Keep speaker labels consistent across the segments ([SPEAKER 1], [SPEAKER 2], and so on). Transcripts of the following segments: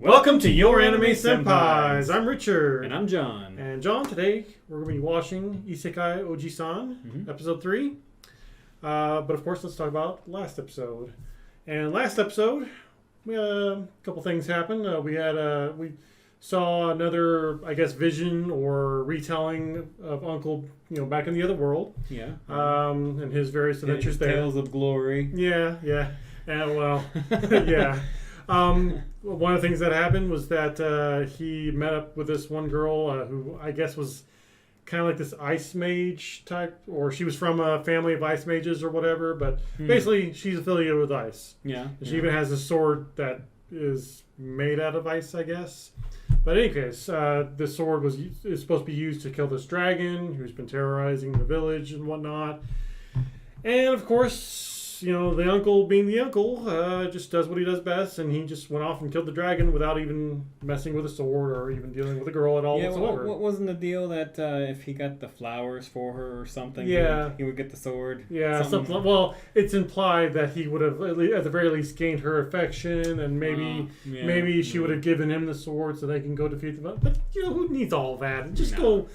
[SPEAKER 1] Welcome to Your Anime Senpais. I'm Richard.
[SPEAKER 2] And I'm John.
[SPEAKER 1] And John, today we're going to be watching Isekai Ojisan, episode 3. But of course, let's talk about last episode. And last episode, we had a couple things happen. We saw another, I guess, vision or retelling of Uncle, back in the other world.
[SPEAKER 2] Yeah.
[SPEAKER 1] And his various adventures there.
[SPEAKER 2] Tales of glory.
[SPEAKER 1] Yeah. And well, yeah. One of the things that happened was that he met up with this one girl who I guess was kind of like this ice mage type, or she was from a family of ice mages or whatever, but basically she's affiliated with ice.
[SPEAKER 2] Yeah.
[SPEAKER 1] And she even has a sword that is made out of ice, I guess. But in any case, this sword is supposed to be used to kill this dragon who's been terrorizing the village and whatnot. And of course, the uncle being the uncle, just does what he does best, and he just went off and killed the dragon without even messing with a sword or even dealing with a girl at all whatsoever.
[SPEAKER 2] What wasn't the deal that if he got the flowers for her or something, he would get the sword?
[SPEAKER 1] Yeah, something. Well, it's implied that he would have, at the very least, gained her affection, and maybe she would have given him the sword so they can go defeat them. But who needs all that? Just go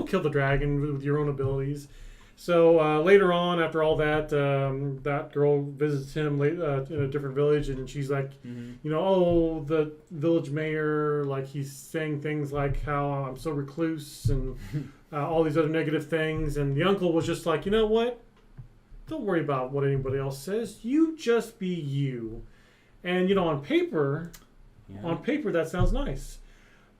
[SPEAKER 1] kill the dragon with your own abilities. So later on, after all that, that girl visits him in a different village, and she's like, the village mayor, like he's saying things like how I'm so recluse and all these other negative things. And the uncle was just like, you know what? Don't worry about what anybody else says. You just be you. And on paper, that sounds nice.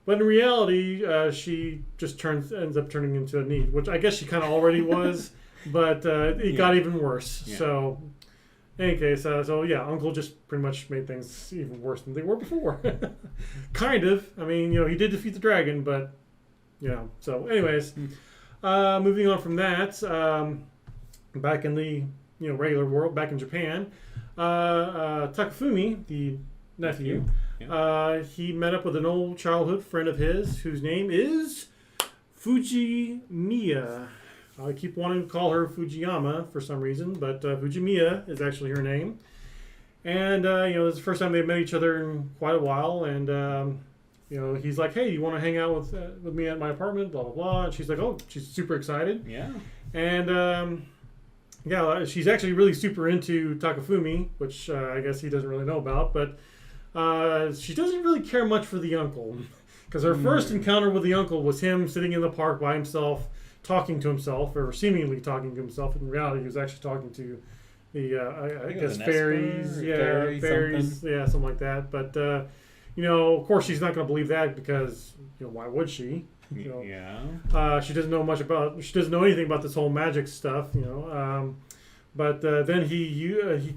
[SPEAKER 1] But in reality, she just ends up turning into a need, which I guess she kind of already was, but it got even worse. Yeah. So, in any case, Uncle just pretty much made things even worse than they were before. Kind of. I mean, he did defeat the dragon, but, So, anyways, moving on from that, back in the regular world, back in Japan, Takafumi, the nephew. He met up with an old childhood friend of his whose name is Fujimiya. I keep wanting to call her Fujiyama for some reason, but Fujimiya is actually her name. And, it's the first time they've met each other in quite a while. And, he's like, hey, you want to hang out with me at my apartment, blah, blah, blah. And she's like, oh, she's super excited.
[SPEAKER 2] Yeah.
[SPEAKER 1] And, she's actually really super into Takafumi, which I guess he doesn't really know about, but she doesn't really care much for the uncle, because her first encounter with the uncle was him sitting in the park by himself, talking to himself, or seemingly talking to himself. In reality, he was actually talking to the, I guess, fairies. Fairies. Yeah, something like that. But, of course, she's not going to believe that because, why would she? She doesn't know she doesn't know anything about this whole magic stuff, But then he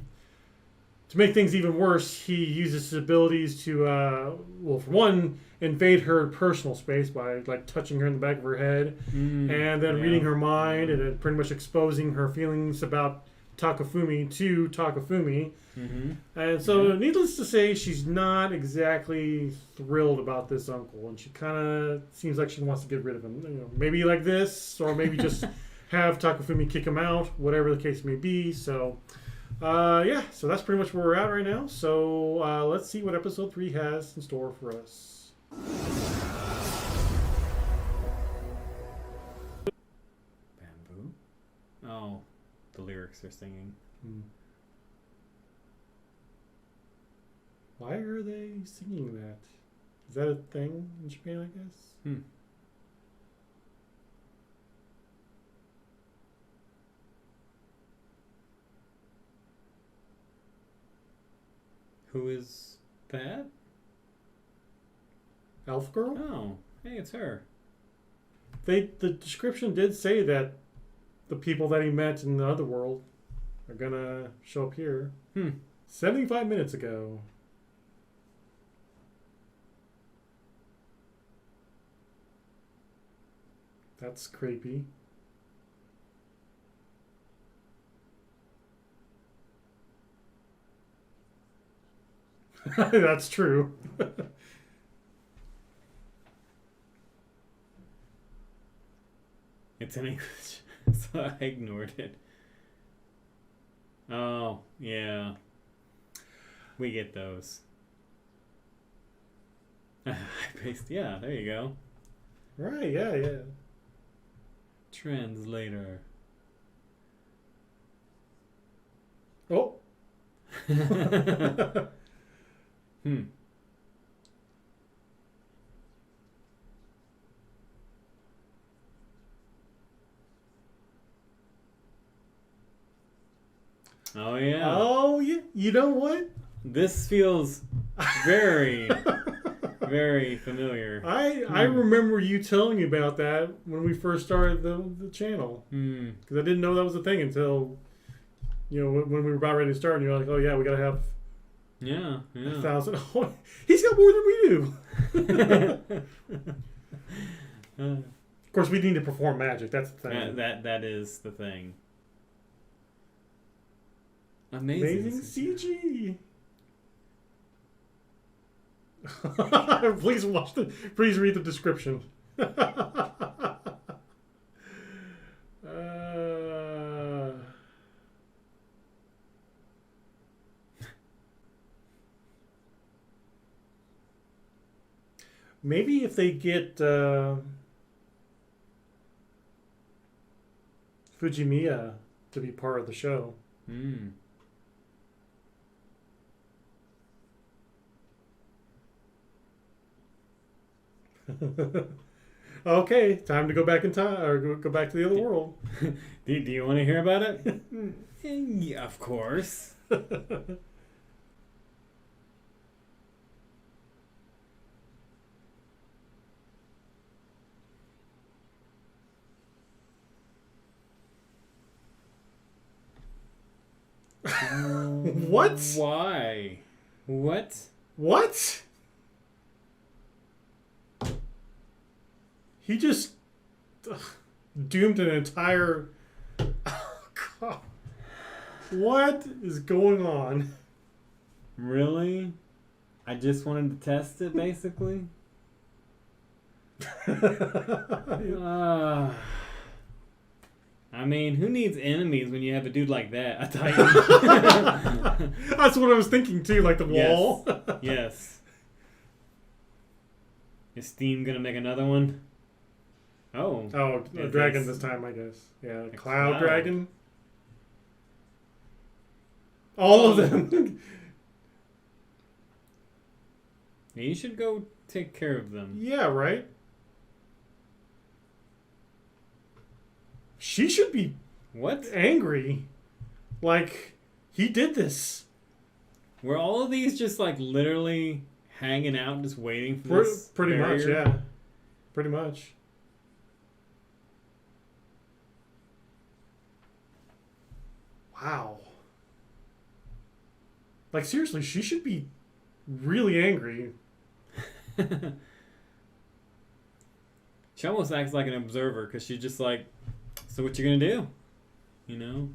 [SPEAKER 1] to make things even worse, he uses his abilities to, for one, invade her personal space by touching her in the back of her head, and then reading her mind, and then pretty much exposing her feelings about Takafumi to Takafumi. And so, needless to say, she's not exactly thrilled about this uncle, and she kind of seems like she wants to get rid of him. Maybe like this, or maybe just have Takafumi kick him out, whatever the case may be. So. So that's pretty much where we're at right now. So let's see what episode 3 has in store for us.
[SPEAKER 2] Bamboo? Oh, the lyrics are singing.
[SPEAKER 1] Why are they singing that? Is that a thing in Japan, I guess?
[SPEAKER 2] Who is that?
[SPEAKER 1] Elf girl?
[SPEAKER 2] Oh, hey, it's her.
[SPEAKER 1] The description did say that the people that he met in the other world are gonna show up here. 75 minutes ago. That's creepy. That's true.
[SPEAKER 2] It's in English, so I ignored it. Oh, yeah. We get those. Yeah, there you go.
[SPEAKER 1] Right, yeah.
[SPEAKER 2] Translator.
[SPEAKER 1] Oh.
[SPEAKER 2] Oh, yeah.
[SPEAKER 1] Oh, yeah. You know what?
[SPEAKER 2] This feels very, very familiar.
[SPEAKER 1] I remember you telling me about that when we first started the channel. Because I didn't know that was a thing until, when we were about ready to start. And you're like, oh, yeah, we got to have 1,000. Oh, he's got more than we do. Of course, we need to perform magic. That's the thing.
[SPEAKER 2] That is the thing.
[SPEAKER 1] Amazing CG. Please read the description. Maybe if they get Fujimiya to be part of the show. Okay, time to go back in time, or go back to the other world.
[SPEAKER 2] Do you want to hear about it? Yeah, of course.
[SPEAKER 1] What?
[SPEAKER 2] Why? What?
[SPEAKER 1] What? He just doomed an entire... Oh, God. What is going on?
[SPEAKER 2] Really? I just wanted to test it, basically? I mean, who needs enemies when you have a dude like that? A Titan.
[SPEAKER 1] That's what I was thinking, too, like the wall.
[SPEAKER 2] Yes. Is Steam going to make another one? Oh.
[SPEAKER 1] Oh, a dragon this time, I guess. Yeah, a cloud dragon. All of them.
[SPEAKER 2] You should go take care of them.
[SPEAKER 1] Yeah, right? She should be angry. Like, he did this.
[SPEAKER 2] Were all of these just like literally hanging out just waiting for this
[SPEAKER 1] Pretty
[SPEAKER 2] barrier?
[SPEAKER 1] much, yeah. Pretty much. Wow. Like, seriously, she should be really angry.
[SPEAKER 2] She almost acts like an observer because she's just like, so what you gonna do? You know?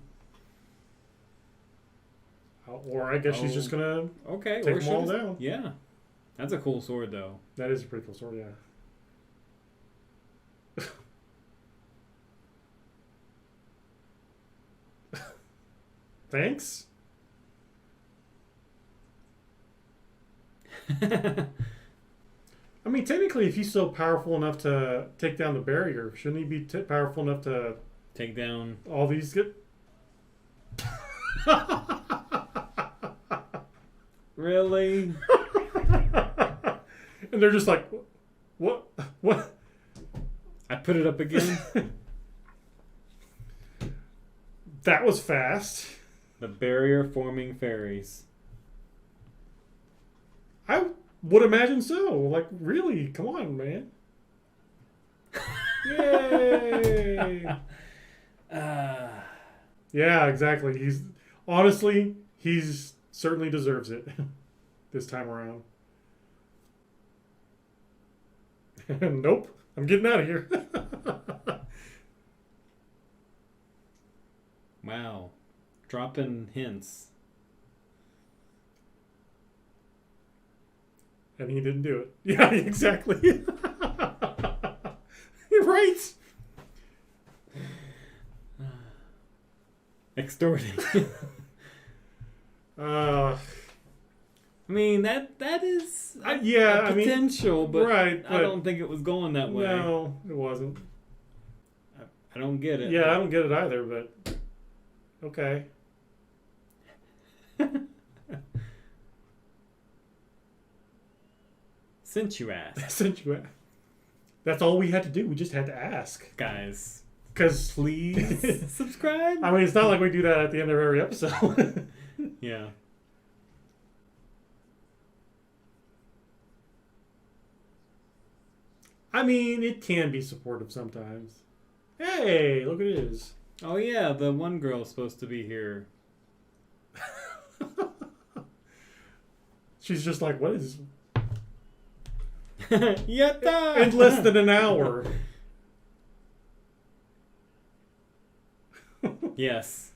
[SPEAKER 1] Or I guess she's just gonna take them all down.
[SPEAKER 2] Yeah. That's a cool sword, though.
[SPEAKER 1] That is a pretty cool sword, yeah. Thanks? I mean, technically, if he's so powerful enough to take down the barrier, shouldn't he be powerful enough to
[SPEAKER 2] take down
[SPEAKER 1] all these good?
[SPEAKER 2] Really?
[SPEAKER 1] And they're just like, what?
[SPEAKER 2] I put it up again.
[SPEAKER 1] That was fast.
[SPEAKER 2] The barrier forming fairies.
[SPEAKER 1] I would imagine so. Like, really? Come on, man. Yay! Yeah, exactly. He's certainly deserves it this time around. Nope. I'm getting out of here.
[SPEAKER 2] Wow. Dropping hints.
[SPEAKER 1] And he didn't do it. Yeah, exactly. You're right.
[SPEAKER 2] Extorting.
[SPEAKER 1] I
[SPEAKER 2] I mean, that is
[SPEAKER 1] yeah,
[SPEAKER 2] a potential, but
[SPEAKER 1] right,
[SPEAKER 2] I don't think it was going that way.
[SPEAKER 1] No, it wasn't.
[SPEAKER 2] I don't get it.
[SPEAKER 1] Yeah, I don't get it either, but okay.
[SPEAKER 2] Since you asked.
[SPEAKER 1] Since you asked. That's all we had to do. We just had to ask.
[SPEAKER 2] Guys,
[SPEAKER 1] Because
[SPEAKER 2] please subscribe.
[SPEAKER 1] I mean, it's not like we do that at the end of every episode.
[SPEAKER 2] Yeah.
[SPEAKER 1] I mean, it can be supportive sometimes. Hey, look at it is.
[SPEAKER 2] Oh yeah, the one girl's supposed to be here.
[SPEAKER 1] She's just like, what is...
[SPEAKER 2] Yatta!
[SPEAKER 1] In less than an hour.
[SPEAKER 2] Yes,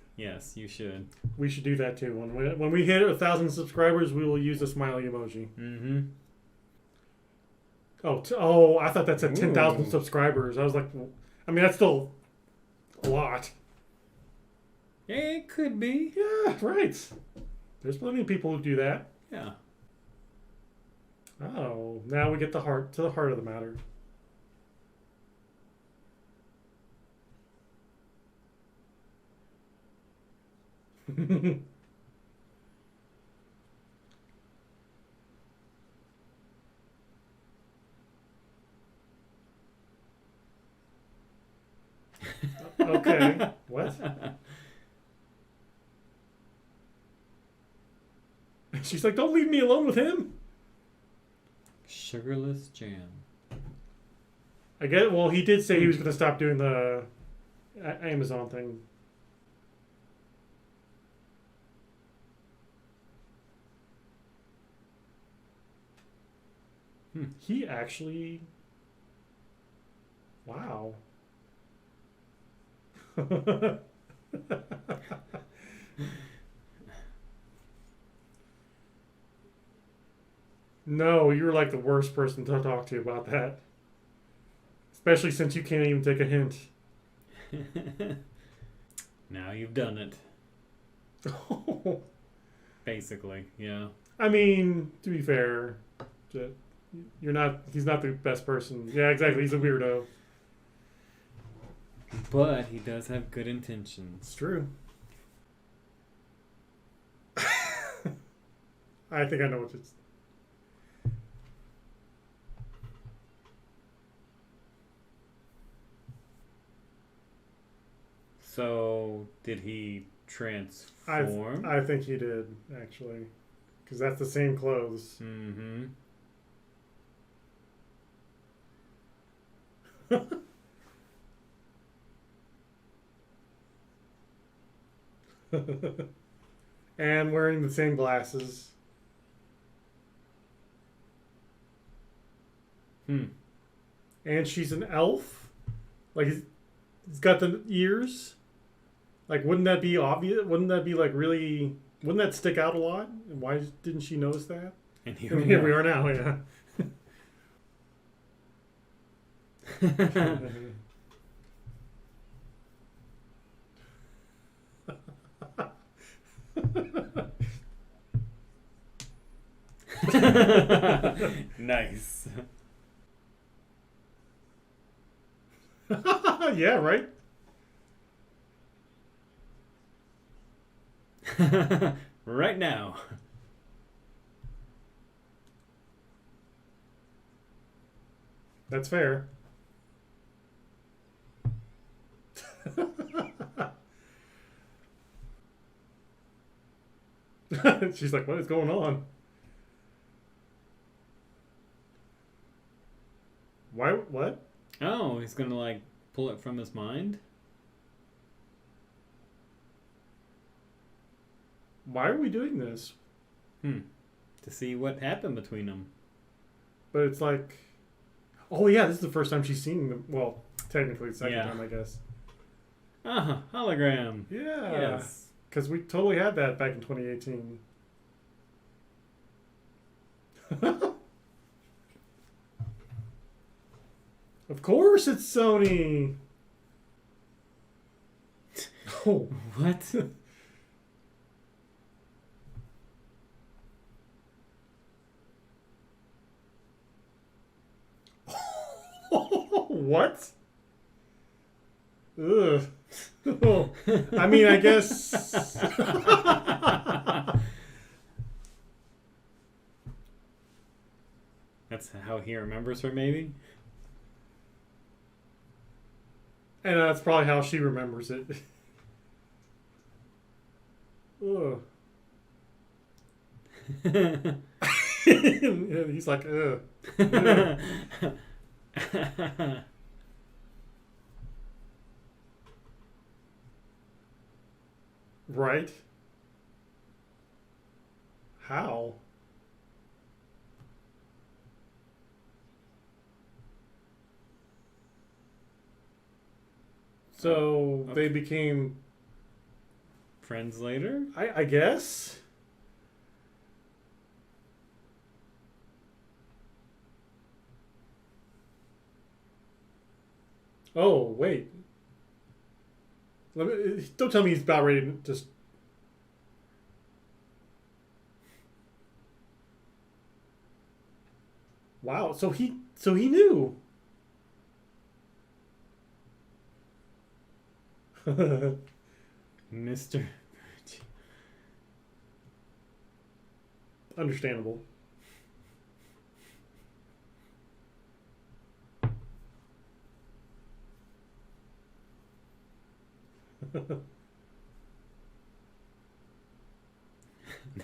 [SPEAKER 2] you should.
[SPEAKER 1] We should do that too. When we hit 1,000 subscribers, we will use a smiley emoji.
[SPEAKER 2] Mm-hmm.
[SPEAKER 1] Oh, I thought that said 10,000
[SPEAKER 2] Ooh.
[SPEAKER 1] subscribers. I was like, well, I mean, that's still a lot.
[SPEAKER 2] Yeah, it could be.
[SPEAKER 1] Yeah, right. There's plenty of people who do that.
[SPEAKER 2] Yeah.
[SPEAKER 1] Oh, now we get to the heart of the matter. Okay. What? She's like, don't leave me alone with him.
[SPEAKER 2] Sugarless jam.
[SPEAKER 1] I get. Well, he did say he was going to stop doing the Amazon thing. He actually. Wow. No, you're like the worst person to talk to about that. Especially since you can't even take a hint.
[SPEAKER 2] Now you've done it. Basically, yeah.
[SPEAKER 1] I mean, to be fair, he's not the best person. Yeah, exactly. He's a weirdo.
[SPEAKER 2] But he does have good intentions.
[SPEAKER 1] It's true. I think I know what it's.
[SPEAKER 2] So, did he transform?
[SPEAKER 1] I think he did, actually. Because that's the same clothes.
[SPEAKER 2] Mm-hmm.
[SPEAKER 1] And wearing the same glasses. And she's an elf. Like, he's got the ears. Like, wouldn't that be obvious? Wouldn't that be, like, really... Wouldn't that stick out a lot? And why didn't she notice that?
[SPEAKER 2] And
[SPEAKER 1] Here we are now, yeah.
[SPEAKER 2] Nice.
[SPEAKER 1] Yeah, right?
[SPEAKER 2] Right now.
[SPEAKER 1] That's fair. She's like, what is going on? Why? What?
[SPEAKER 2] Oh, he's gonna like pull it from his mind?
[SPEAKER 1] Why are we doing this?
[SPEAKER 2] To see what happened between them.
[SPEAKER 1] But it's like, oh yeah, this is the first time she's seen them. Well, technically the second time, I guess.
[SPEAKER 2] Hologram.
[SPEAKER 1] Yeah.
[SPEAKER 2] Yes.
[SPEAKER 1] Because we totally had that back in 2018. Of course it's Sony. Oh.
[SPEAKER 2] What?
[SPEAKER 1] What? Ugh. I mean, I guess.
[SPEAKER 2] That's how he remembers her, maybe?
[SPEAKER 1] And that's probably how she remembers it. Ugh. He's like, ugh. Right? How? So they became
[SPEAKER 2] friends later?
[SPEAKER 1] I guess. Oh, wait. Don't tell me he's about ready to just. Wow. So he knew.
[SPEAKER 2] Mr.
[SPEAKER 1] Understandable.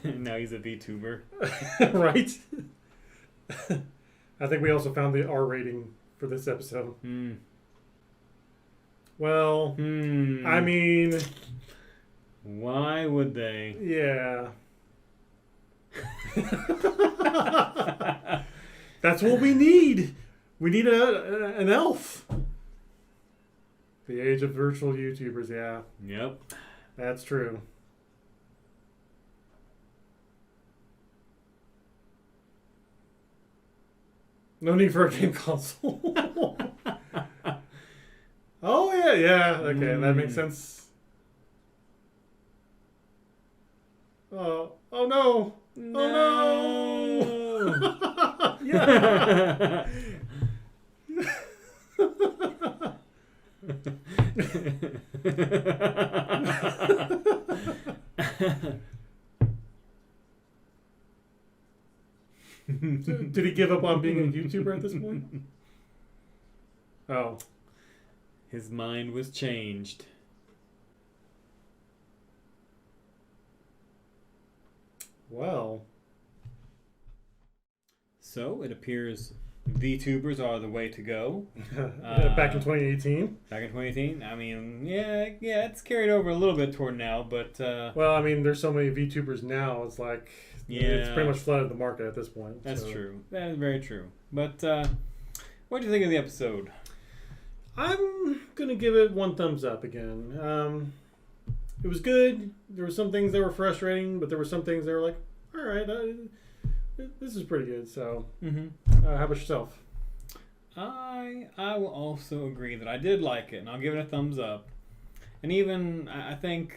[SPEAKER 2] Now he's a VTuber.
[SPEAKER 1] Right? I think we also found the R rating for this episode. Well, I mean...
[SPEAKER 2] Why would they?
[SPEAKER 1] Yeah. That's what we need. We need an elf. The age of virtual YouTubers, yeah.
[SPEAKER 2] Yep.
[SPEAKER 1] That's true. No need for a game console. Oh, yeah. Okay, that makes sense. Oh no.
[SPEAKER 2] No.
[SPEAKER 1] Oh no. Yeah. Did he give up on being a YouTuber at this point? Oh.
[SPEAKER 2] His mind was changed.
[SPEAKER 1] Well.
[SPEAKER 2] So it appears VTubers are the way to go.
[SPEAKER 1] Back in 2018.
[SPEAKER 2] Back in 2018. I mean, yeah, it's carried over a little bit toward now, but.
[SPEAKER 1] Well, I mean, there's so many VTubers now. It's like, it's pretty much flooded the market at this point.
[SPEAKER 2] That's true. That is very true. But what do you think of the episode?
[SPEAKER 1] I'm gonna give it 1 thumbs up again. It was good. There were some things that were frustrating, but there were some things that were like, all right, this is pretty good. So, how about yourself?
[SPEAKER 2] I will also agree that I did like it, and I'll give it a thumbs up. And even I think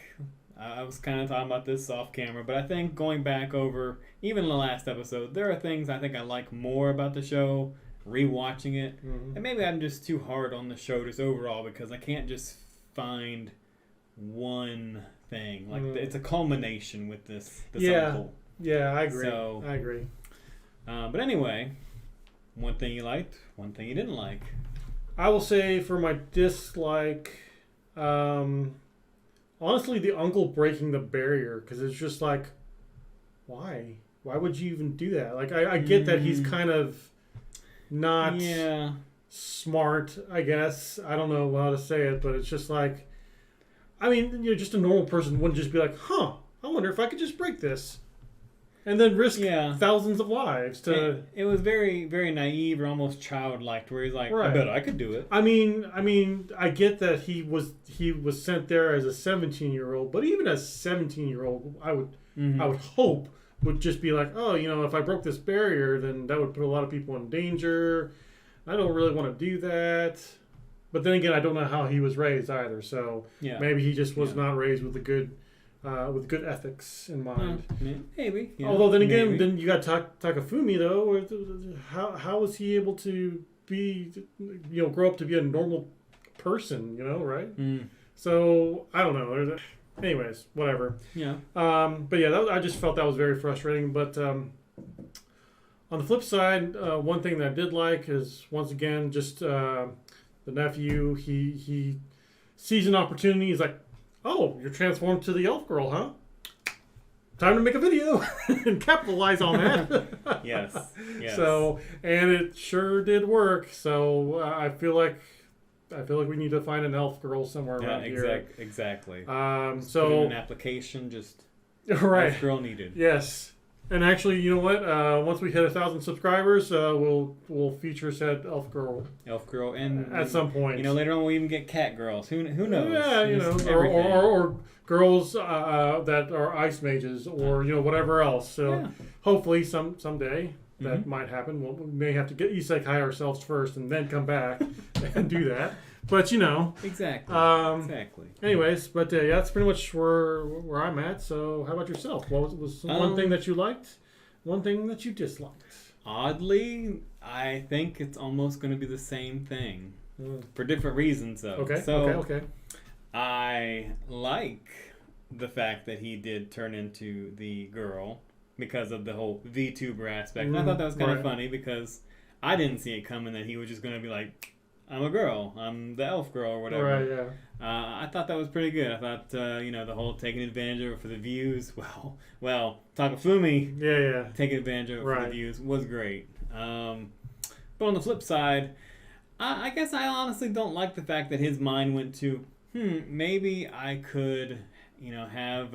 [SPEAKER 2] I was kind of talking about this off camera, but I think going back over even the last episode, there are things I think I like more about the show. Rewatching it, and maybe I'm just too hard on the show just overall because I can't just find one thing. Like it's a culmination with this uncle.
[SPEAKER 1] Yeah, I agree. I agree.
[SPEAKER 2] But anyway, one thing you liked, one thing you didn't like.
[SPEAKER 1] I will say for my dislike, honestly, the uncle breaking the barrier, because it's just like, why? Why would you even do that? Like, I get that he's kind of not smart, I guess. I don't know how to say it, but it's just like, I mean, just a normal person wouldn't just be like, I wonder if I could just break this. And then risk thousands of lives to...
[SPEAKER 2] It was very, very naive or almost childlike, where he's like, I bet I could do it.
[SPEAKER 1] I mean, I get that he was sent there as a 17-year-old, but even as a 17-year-old, I would hope would just be like, if I broke this barrier, then that would put a lot of people in danger. I don't really want to do that. But then again, I don't know how he was raised either. So maybe he just was not raised with good ethics in mind.
[SPEAKER 2] Maybe.
[SPEAKER 1] Although then again, then you got Takafumi though. How was he able to be, grow up to be a normal person, right?
[SPEAKER 2] Mm.
[SPEAKER 1] So I don't know. Anyways, whatever.
[SPEAKER 2] Yeah.
[SPEAKER 1] But yeah, I just felt that was very frustrating. But on the flip side, one thing that I did like is once again just the nephew. He sees an opportunity. He's like, "Oh, you're transformed to the elf girl, huh? Time to make a video and capitalize on that."
[SPEAKER 2] Yes.
[SPEAKER 1] So, and it sure did work. So I feel like we need to find an elf girl somewhere around here.
[SPEAKER 2] Exactly.
[SPEAKER 1] So
[SPEAKER 2] put in an application, just
[SPEAKER 1] right.
[SPEAKER 2] elf girl needed.
[SPEAKER 1] Yes. And actually, you know what? Once we hit 1,000 subscribers, we'll feature said elf girl.
[SPEAKER 2] Elf girl, and
[SPEAKER 1] at some point.
[SPEAKER 2] Later on we'll even get cat girls. Who knows?
[SPEAKER 1] Yeah, or girls that are ice mages, or whatever else. So hopefully someday that might happen. We may have to get isekai ourselves first and then come back and do that. But
[SPEAKER 2] exactly. Exactly.
[SPEAKER 1] Anyways, but yeah, that's pretty much where I'm at. So how about yourself? What was one thing that you liked? One thing that you disliked?
[SPEAKER 2] Oddly, I think it's almost going to be the same thing for different reasons, though.
[SPEAKER 1] Okay.
[SPEAKER 2] So
[SPEAKER 1] Okay.
[SPEAKER 2] I like the fact that he did turn into the girl because of the whole VTuber aspect. And I thought that was kind of funny because I didn't see it coming that he was just going to be like, I'm a girl. I'm the elf girl or whatever.
[SPEAKER 1] Right, yeah.
[SPEAKER 2] I thought that was pretty good. I thought, the whole taking advantage of it for the views. Well, Takafumi taking advantage of it for the views was great. But on the flip side, I guess I honestly don't like the fact that his mind went to, maybe I could, have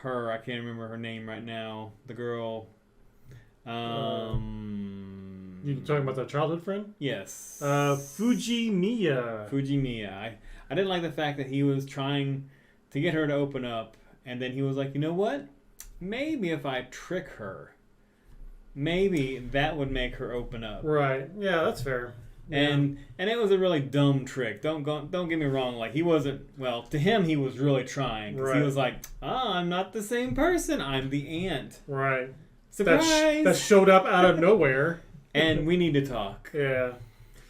[SPEAKER 2] her. I can't remember her name right now. The girl.
[SPEAKER 1] You talking about that childhood friend?
[SPEAKER 2] Yes.
[SPEAKER 1] Fujimiya.
[SPEAKER 2] I didn't like the fact that he was trying to get her to open up, and then he was like, you know what? Maybe if I trick her, maybe that would make her open up.
[SPEAKER 1] Right. Yeah, that's fair.
[SPEAKER 2] And it was a really dumb trick. Don't get me wrong. Like he wasn't. Well, to him, he was really trying. Because he was like, I'm not the same person. I'm the ant.
[SPEAKER 1] Right.
[SPEAKER 2] Surprise!
[SPEAKER 1] That showed up out of nowhere.
[SPEAKER 2] And we need to talk.
[SPEAKER 1] Yeah.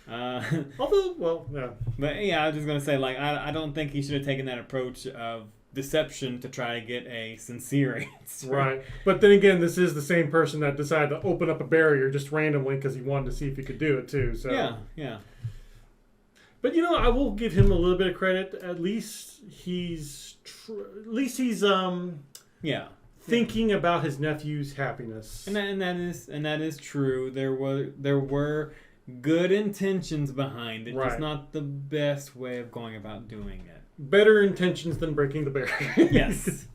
[SPEAKER 1] Although, yeah.
[SPEAKER 2] But yeah, I was just gonna say, like, I don't think he should have taken that approach of deception to try to get a sincere answer.
[SPEAKER 1] Right. But then again, this is the same person that decided to open up a barrier just randomly because he wanted to see if he could do it too. So
[SPEAKER 2] yeah.
[SPEAKER 1] But I will give him a little bit of credit. At least he's thinking about his nephew's happiness.
[SPEAKER 2] And that is true. There were good intentions behind it.
[SPEAKER 1] Right.
[SPEAKER 2] Just not the best way of going about doing it.
[SPEAKER 1] Better intentions than breaking the barrier.
[SPEAKER 2] Yes.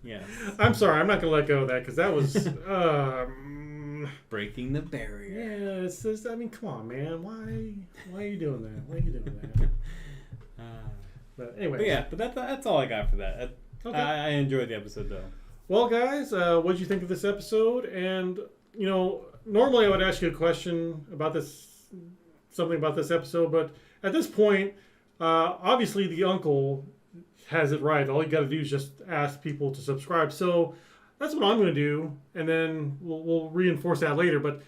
[SPEAKER 1] I'm sorry, I'm not gonna let go of that because that was
[SPEAKER 2] breaking the barrier.
[SPEAKER 1] Yeah, it's just, come on, man. Why are you doing that? Why are you doing that? But anyway.
[SPEAKER 2] But that's all I got for that.
[SPEAKER 1] Okay.
[SPEAKER 2] I enjoyed the episode though.
[SPEAKER 1] Well, guys, what did you think of this episode? And normally I would ask you a question about something about this episode, but at this point, obviously the uncle has it right. All you got to do is just ask people to subscribe. So that's what I'm going to do, and then we'll reinforce that later. But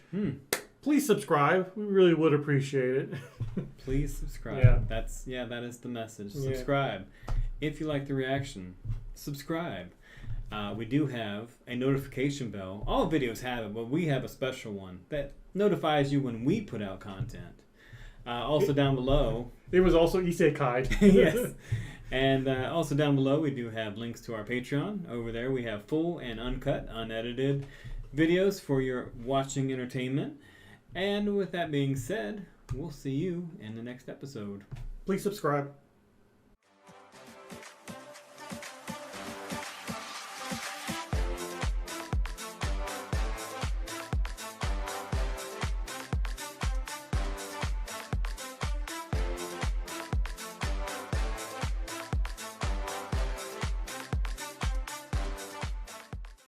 [SPEAKER 1] please subscribe. We really would appreciate it.
[SPEAKER 2] Please subscribe.
[SPEAKER 1] Yeah.
[SPEAKER 2] That is the message. Subscribe. If you like the reaction, subscribe. We do have a notification bell. All videos have it, but we have a special one that notifies you when we put out content. Also down below...
[SPEAKER 1] It was also Isekai.
[SPEAKER 2] Yes. And also down below, we do have links to our Patreon. Over there, we have full and uncut, unedited videos for your watching entertainment. And with that being said, we'll see you in the next episode.
[SPEAKER 1] Please subscribe.